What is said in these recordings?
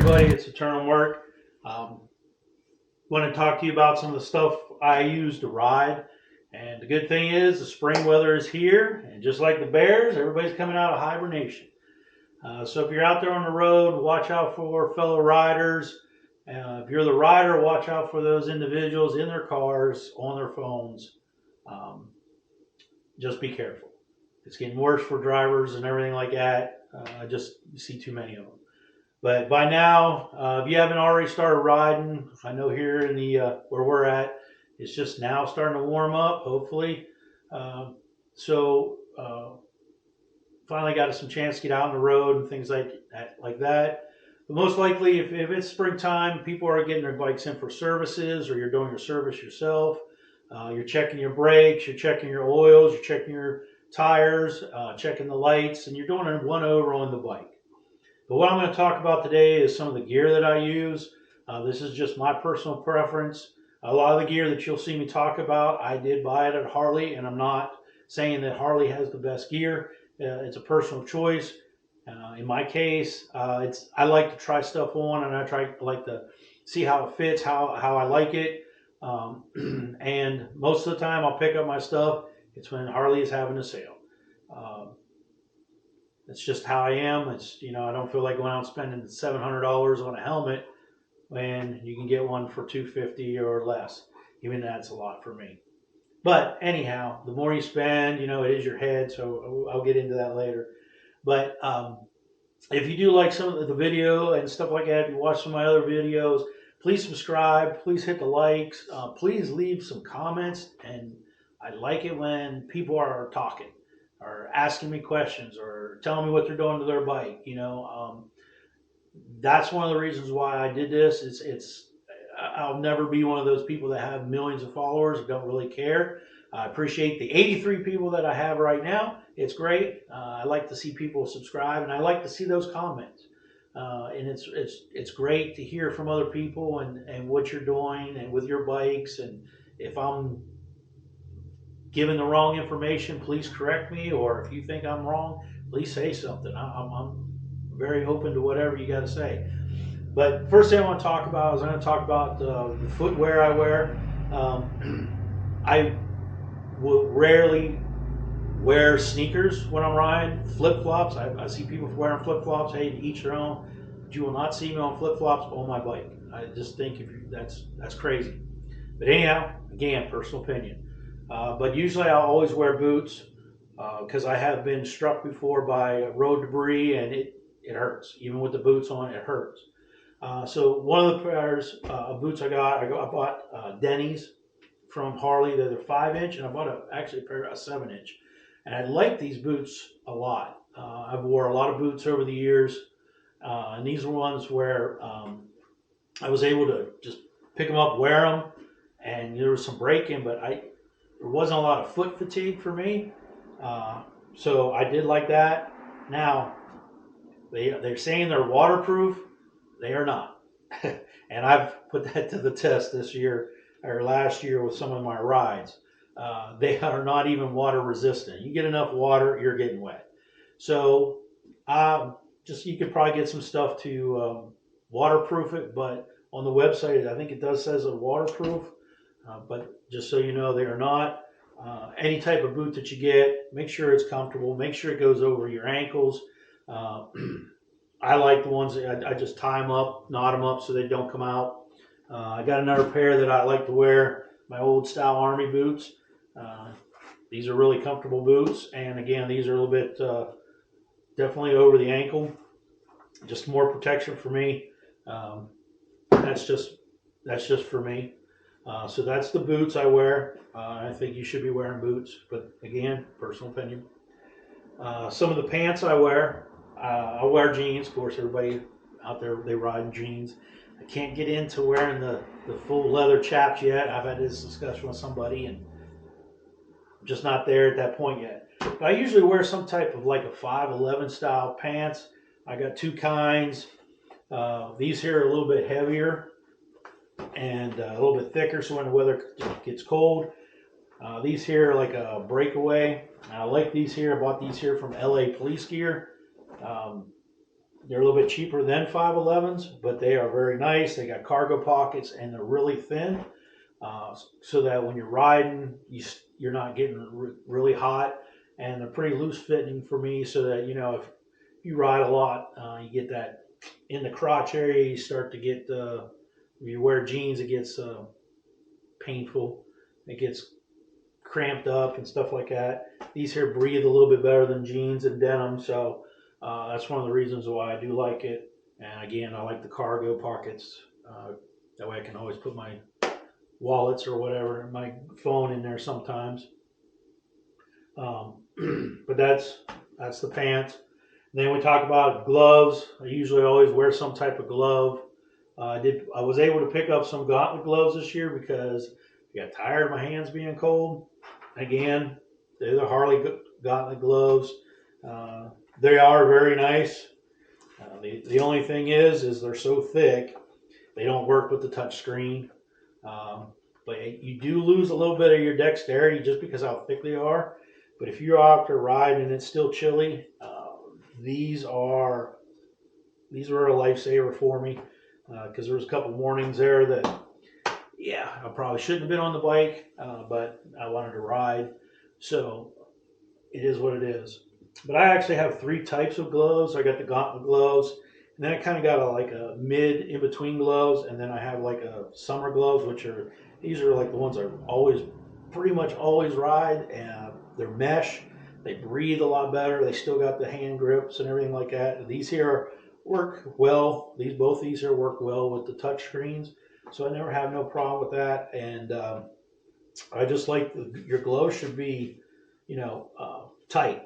everybody, it's Eternal Work. Want to talk to you about some of the stuff I use to ride. And the good thing is the spring weather is here, and just like the bears, everybody's coming out of hibernation. So if you're out there on the road, watch out for fellow riders. If you're the rider, watch out for those individuals in their cars, on their phones. Um, just be careful. It's getting worse for drivers and everything like that. I just see too many of them. But by now, if you haven't already started riding, I know here in the where we're at, it's just now starting to warm up. Hopefully, so finally got some chance to get out on the road and things like that. But most likely, if it's springtime, people are getting their bikes in for services, or you're doing your service yourself. You're checking your brakes, you're checking your oils, you're checking your tires, checking the lights, and you're doing a one over on the bike. But what I'm going to talk about today is some of the gear that I use. This is just my personal preference. A lot of the gear that you'll see me talk about, I did buy it at Harley, and I'm not saying that Harley has the best gear. It's a personal choice. In my case, I like to try stuff on, and I like to see how it fits, how I like it. And most of the time, I'll pick up my stuff. It's when Harley is having a sale. It's just how I am. I don't feel like going out and spending $700 on a helmet when you can get one for $250 or less. Even that's a lot for me. But anyhow, the more you spend, it is your head. So I'll get into that later. But if you do like some of the video and stuff like that, if you watch some of my other videos, please subscribe. Please hit the likes. Please leave some comments. And I like it when people are talking, or asking me questions, or telling me what they're doing to their bike. That's one of the reasons why I did this. I'll never be one of those people that have millions of followers that don't really care. I appreciate the 83 people that I have right now. It's great. I like to see people subscribe, and I like to see those comments. And it's great to hear from other people and what you're doing and with your bikes. And if I'm given the wrong information, please correct me, or if you think I'm wrong, please say something. I'm very open to whatever you got to say. But first thing I want to talk about is I'm going to talk about the footwear I wear. I will rarely wear sneakers when I'm riding. Flip-flops, I see people wearing flip-flops. Hey, to each their own. But you will not see me on flip-flops on my bike. I just think that's crazy. But anyhow, again, personal opinion. But usually I'll always wear boots because I have been struck before by road debris, and it hurts. Even with the boots on, it hurts. So one of the pairs of boots I bought Denny's from Harley. They're 5-inch, and I bought actually a pair of 7-inch. And I like these boots a lot. I've wore a lot of boots over the years, and these are ones where I was able to just pick them up, wear them, and there was some break-in, but there wasn't a lot of foot fatigue for me, so I did like that. Now, they're saying they're waterproof. They are not. And I've put that to the test this year or last year with some of my rides. They are not even water resistant. You get enough water, you're getting wet. So you could probably get some stuff to waterproof it, but on the website, I think it does says it's waterproof. But just so you know, they are not. Any type of boot that you get, make sure it's comfortable. Make sure it goes over your ankles. I like the ones that I just tie them up, knot them up so they don't come out. I got another pair that I like to wear, my old style Army boots. These are really comfortable boots. And again, these are a little bit definitely over the ankle. Just more protection for me. That's just for me. So that's the boots I wear. I think you should be wearing boots, but again, personal opinion. Some of the pants I wear, I wear jeans. Of course, everybody out there, they ride in jeans. I can't get into wearing the full leather chaps yet. I've had this discussion with somebody, and I'm just not there at that point yet. But I usually wear some type of like a 511 style pants. I got two kinds. These here are a little bit heavier and a little bit thicker, so when the weather gets cold. These here are like a breakaway. I like these here. I bought these here from LA Police Gear. They're a little bit cheaper than 511s, but they are very nice. They got cargo pockets and they're really thin, so that when you're riding, you're not getting really hot, and they're pretty loose fitting for me, so that if you ride a lot, you get that in the crotch area. You start to get if you wear jeans, it gets painful. It gets cramped up and stuff like that. These here breathe a little bit better than jeans and denim, so that's one of the reasons why I do like it. And again, I like the cargo pockets. That way I can always put my wallets or whatever, my phone in there sometimes. But that's the pants. And then we talk about gloves. I usually always wear some type of glove. I was able to pick up some gauntlet gloves this year because I got tired of my hands being cold. Again, they're the Harley gauntlet gloves. They are very nice. The only thing is they're so thick, they don't work with the touch screen. But you do lose a little bit of your dexterity just because how thick they are. But if you're out there riding and it's still chilly, these were a lifesaver for me, because there was a couple mornings there that, yeah, I probably shouldn't have been on the bike, but I wanted to ride. So it is what it is. But I actually have 3 types of gloves. I got the gauntlet gloves, and then I kind of got a mid in between gloves, and then I have like a summer gloves, these are like the ones I pretty much always ride, and they're mesh. They breathe a lot better. They still got the hand grips and everything like that. These here work well. Both these here work well with the touch screens, so I never have no problem with that. And I just like your gloves should be, tight,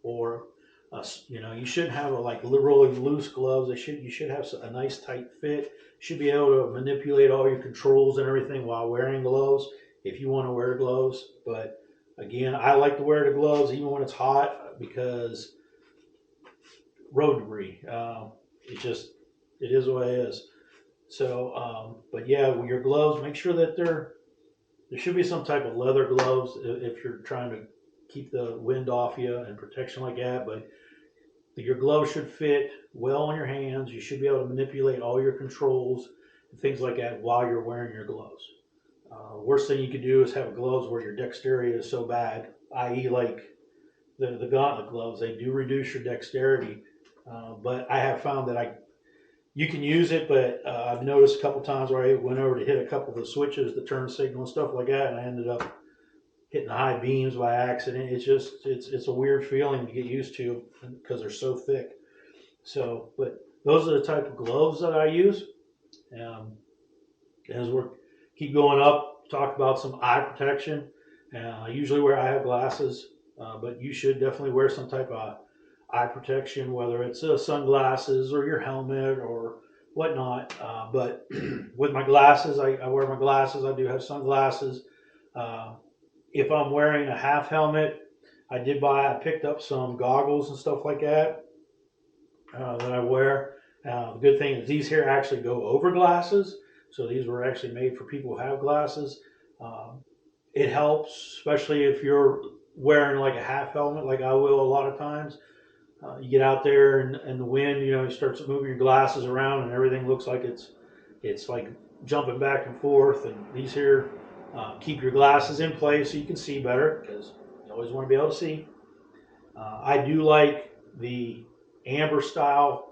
or you shouldn't have really loose gloves. You should have a nice tight fit. You should be able to manipulate all your controls and everything while wearing gloves if you want to wear gloves. But again, I like to wear the gloves even when it's hot because road debris. It is what it is. So, but yeah, with your gloves, make sure that there should be some type of leather gloves if you're trying to keep the wind off you and protection like that. But your gloves should fit well on your hands. You should be able to manipulate all your controls and things like that while you're wearing your gloves. Worst thing you could do is have gloves where your dexterity is so bad, i.e. like the gauntlet gloves. They do reduce your dexterity, but I have found that you can use it, but I've noticed a couple times where I went over to hit a couple of the switches, the turn signal and stuff like that, and I ended up hitting the high beams by accident. It's a weird feeling to get used to because they're so thick. So, but those are the type of gloves that I use. As we keep going up, talk about some eye protection. Usually where I have glasses, but you should definitely wear some type of eye protection, whether it's sunglasses or your helmet or whatnot. But with my glasses, I wear my glasses. I do have sunglasses. If I'm wearing a half helmet, I picked up some goggles and stuff like that that I wear. The good thing is these here actually go over glasses. So these were actually made for people who have glasses. It helps, especially if you're wearing like a half helmet, like I will a lot of times. You get out there and the wind, you start moving your glasses around and everything looks like it's like jumping back and forth. And these here keep your glasses in place so you can see better, because you always want to be able to see. I do like the amber style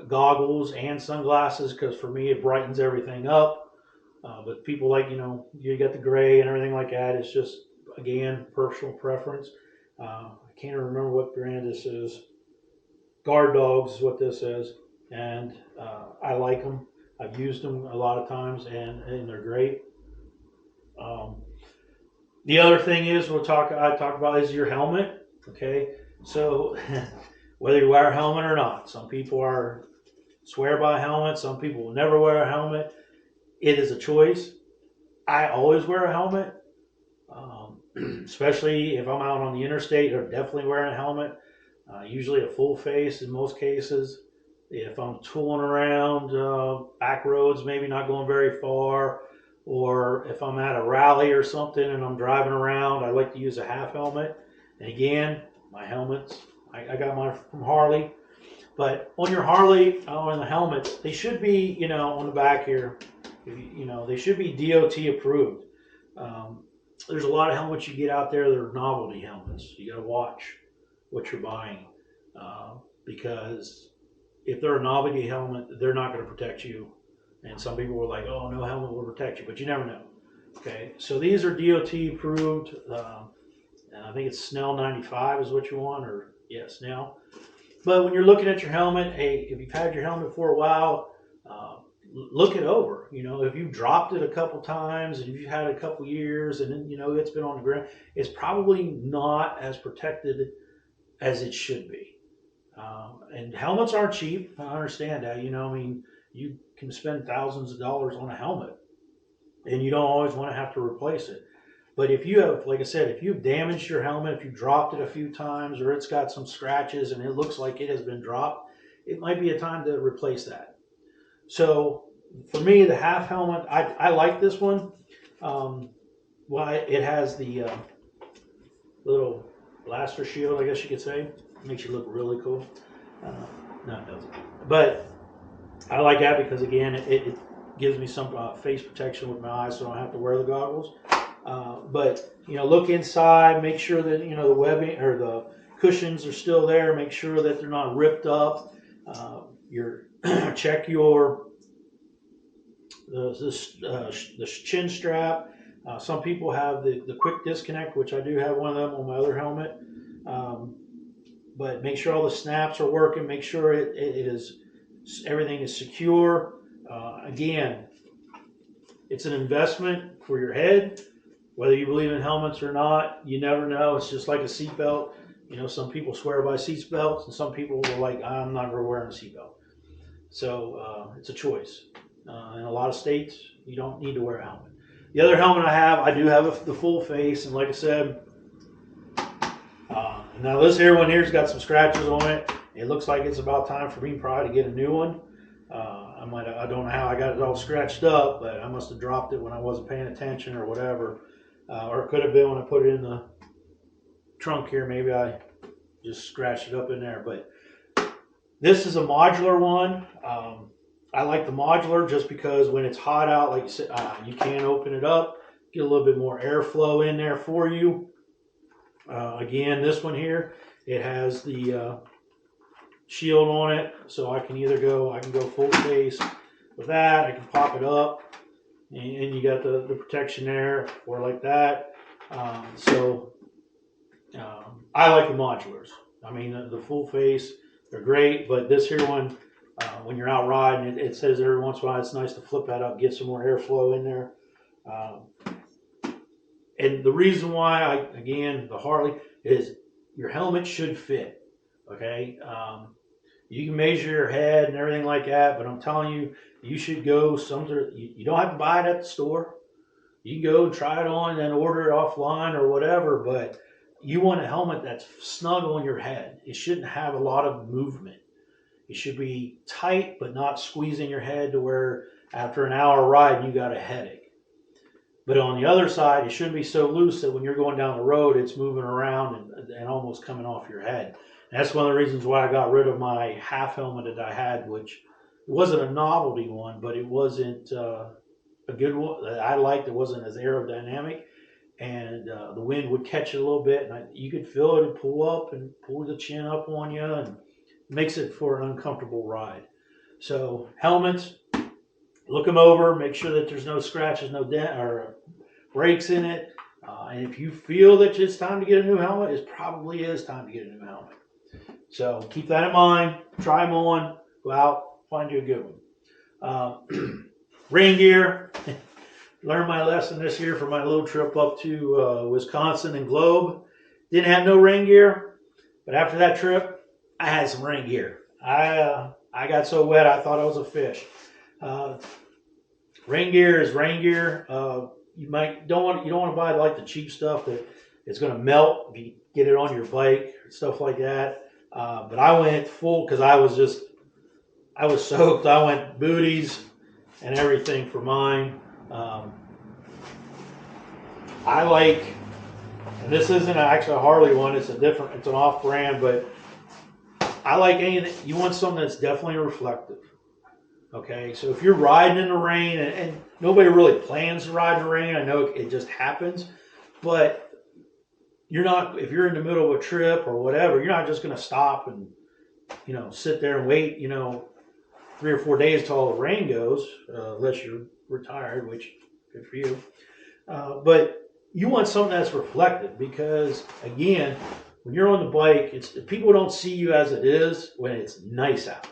goggles and sunglasses because for me it brightens everything up. But people like, you got the gray and everything like that. It's just, again, personal preference. I can't remember what brand this is. Guard Dogs is what this is. And I like them. I've used them a lot of times and they're great. The other thing is I talk about is your helmet. Okay. So whether you wear a helmet or not, some people swear by a helmet. Some people will never wear a helmet. It is a choice. I always wear a helmet, especially if I'm out on the interstate. I'm definitely wearing a helmet. Usually a full face in most cases. If I'm tooling around back roads, maybe not going very far, or if I'm at a rally or something and I'm driving around, I like to use a half helmet. And again, my helmets, I got mine from Harley. But on your Harley, on the helmets, they should be, you know, on the back here, you know, they should be DOT approved. Um, there's a lot of helmets you get out there that are novelty helmets. You got to watch what you're buying, because if they're a novelty helmet, they're not going to protect you. And some people were like, "Oh, no helmet will protect you," but you never know. Okay, so these are DOT approved, and I think it's Snell 95 is what you want, or yeah, Snell. But when you're looking at your helmet, hey, if you've had your helmet for a while, look it over. You know, if you've dropped it a couple times and you've had it a couple years, and then you know it's been on the ground, it's probably not as protected as it should be. And helmets aren't cheap. I understand that. You know, I mean, you can spend thousands of dollars on a helmet, and you don't always want to have to replace it. But if you have, like I said, if you've damaged your helmet, if you dropped it a few times, or it's got some scratches and it looks like it has been dropped, it might be a time to replace that. So for me, the half helmet, I like this one. Well, it has the little blaster shield, I guess you could say. It makes you look really cool. No, it doesn't. But I like that because, again, it gives me some face protection with my eyes, so I don't have to wear the goggles. But you know, look inside, make sure that you know the webbing or the cushions are still there. Make sure that they're not ripped up. Check your the chin strap. Some people have the quick disconnect, which I do have one of them on my other helmet. But make sure all the snaps are working. Make sure everything is secure. Again, it's an investment for your head. Whether you believe in helmets or not, you never know. It's just like a seatbelt. You know, some people swear by seatbelts, and some people are like, "I'm not ever wearing a seatbelt." So it's a choice. In a lot of states, you don't need to wear a helmet. The other helmet I do have the full face, and like I said, now this here one here's got some scratches on it. It looks like it's about time for me probably to get a new one. I don't know how I got it all scratched up, but I must have dropped it when I wasn't paying attention or whatever. Or it could have been when I put it in the trunk here. Maybe I just scratched it up in there. But this is a modular one. I like the modular just because when it's hot out, like you said, you can open it up, get a little bit more airflow in there for you. Again, this one here, it has the shield on it, so I can go full face with that. I can pop it up, and you got the protection there, or like that. I like the modulars. I mean, the full face, they're great, but this here one, when you're out riding, it says every once in a while it's nice to flip that up, get some more airflow in there. And the reason why, the Harley, is your helmet should fit, okay? You can measure your head and everything like that, but I'm telling you, you should go somewhere. You don't have to buy it at the store. You can go try it on and then order it offline or whatever, but you want a helmet that's snug on your head. It shouldn't have a lot of movement. It should be tight, but not squeezing your head to where after an hour ride, you got a headache. But on the other side, it shouldn't be so loose that when you're going down the road, it's moving around and almost coming off your head. And that's one of the reasons why I got rid of my half helmet that I had, which wasn't a novelty one, but it wasn't a good one that I liked. It wasn't as aerodynamic, and the wind would catch it a little bit, and you could feel it and pull up and pull the chin up on you, and it makes it for an uncomfortable ride. So helmets, look them over, make sure that there's no scratches, no dent or breaks in it. And if you feel that it's time to get a new helmet, it probably is time to get a new helmet. So keep that in mind. Try them on. Go out, find you a good one. Rain gear. Learned my lesson this year for my little trip up to Wisconsin and Globe. Didn't have no rain gear, but after that trip, I had some rain gear. I got so wet I thought I was a fish. Rain gear is rain gear. You don't want to buy like the cheap stuff that it's going to melt if you get it on your bike or stuff like that. But I went full because I was soaked. I went booties and everything for mine. I like, and this isn't actually a Harley one. It's an off-brand, but I like anything. You want something that's definitely reflective. Okay, so if you're riding in the rain, and nobody really plans to ride in the rain, I know it just happens, but you're not, if you're in the middle of a trip or whatever, you're not just going to stop and, sit there and wait, 3 or 4 days till all the rain goes, unless you're retired, which good for you. But you want something that's reflective because, again, when you're on the bike, people don't see you as it is when it's nice out.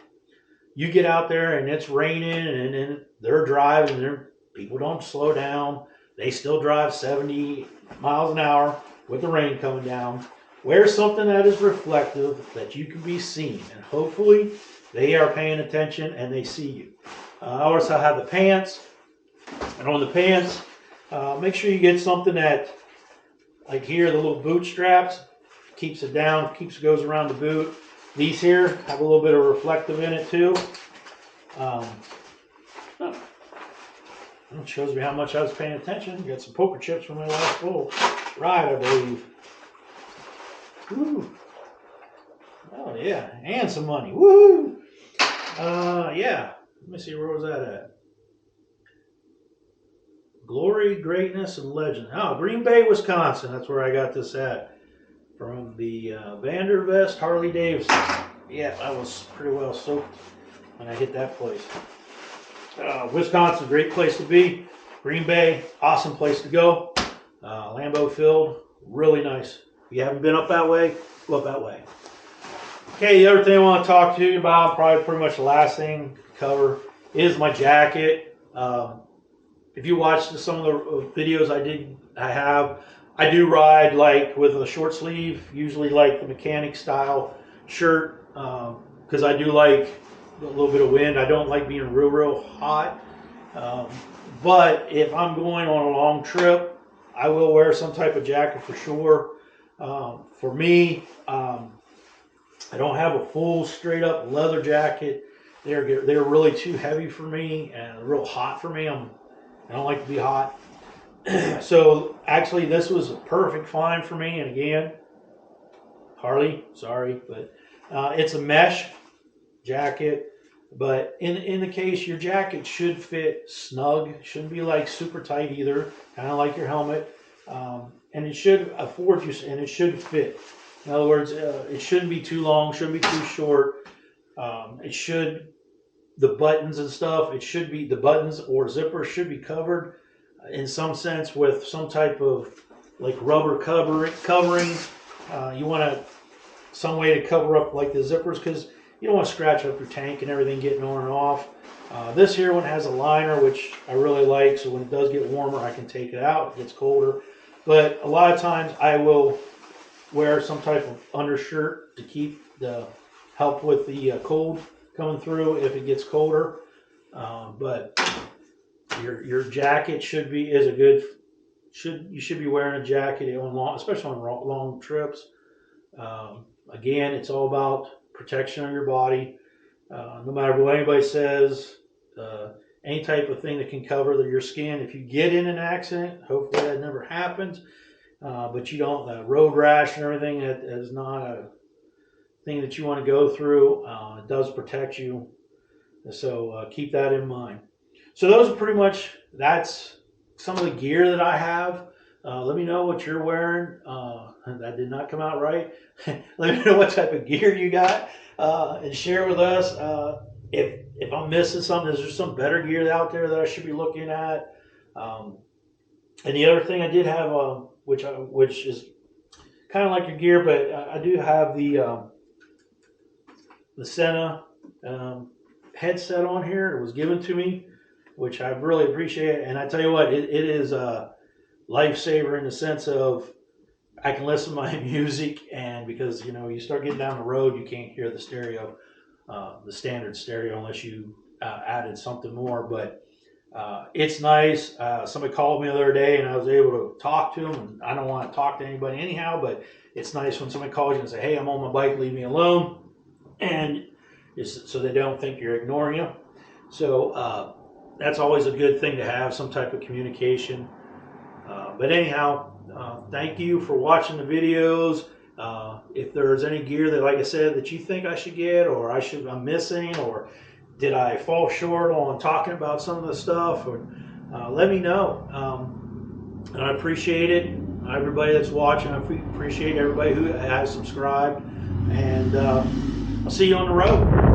You get out there and it's raining, and then they're driving, and people don't slow down. They still drive 70 miles an hour with the rain coming down. Wear something that is reflective, that you can be seen, and hopefully they are paying attention and they see you. I also have the pants, and on the pants, make sure you get something that, like here, the little boot straps, keeps it down, goes around the boot. These here have a little bit of reflective in it too. It shows me how much I was paying attention. Got some poker chips from my last full ride, I believe. Woo! Oh yeah, and some money. Woo! Yeah. Let me see, where was that at? Glory, Greatness, and Legend. Oh, Green Bay, Wisconsin. That's where I got this at. From the Vandervest Harley Davidson. Yeah, I was pretty well soaked when I hit that place. Wisconsin, great place to be. Green Bay, awesome place to go. Lambeau Field, really nice. If you haven't been up that way, go up that way. Okay, the other thing I want to talk to you about, probably pretty much the last thing to cover, is my jacket. If you watched some of the videos I do ride like with a short sleeve, usually like the mechanic style shirt, because I do like a little bit of wind. I don't like being real hot. But if I'm going on a long trip, I will wear some type of jacket for sure. For me, I don't have a full straight up leather jacket. They're really too heavy for me and real hot for me. I don't like to be hot. So actually this was a perfect find for me. And again, Harley, sorry, but it's a mesh jacket. But in the case, your jacket should fit snug. Shouldn't be like super tight either, kind of like your helmet. And it should afford you, and it should fit. In other words, it shouldn't be too long, shouldn't be too short. The buttons and stuff, the buttons or zippers should be covered in some sense with some type of like rubber covering. You want some way to cover up like the zippers, because you don't want to scratch up your tank and everything getting on and off. This here one has a liner, which I really like, so when it does get warmer, I can take it out. It gets colder. But a lot of times I will wear some type of undershirt to help with the cold coming through if it gets colder. But your jacket you should be wearing a jacket especially on long trips. Again, it's all about protection of your body. No matter what anybody says, any type of thing that can cover your skin. If you get in an accident, hopefully that never happens. But you don't, road rash and everything, that is not a thing that you want to go through. It does protect you. So keep that in mind. So those are that's some of the gear that I have. Let me know what you're wearing. That did not come out right. Let me know what type of gear you got, and share with us. If I'm missing something, is there some better gear out there that I should be looking at? And the other thing I did have, which is kind of like your gear, but I do have the Senna headset on here. It was given to me, which I really appreciate. And I tell you what, it is a lifesaver in the sense of I can listen to my music, and because you start getting down the road, you can't hear the stereo, the standard stereo, unless you added something more. But it's nice. Somebody called me the other day, and I was able to talk to them. And I don't want to talk to anybody anyhow, but it's nice when somebody calls you and say, "Hey, I'm on my bike, leave me alone," and so they don't think you're ignoring them. So that's always a good thing to have, some type of communication. But anyhow, thank you for watching the videos. If there's any gear that, like I said, that you think I should get, or I'm missing, or did I fall short on talking about some of the stuff, or let me know. And I appreciate it. Everybody that's watching, I appreciate everybody who has subscribed. And I'll see you on the road.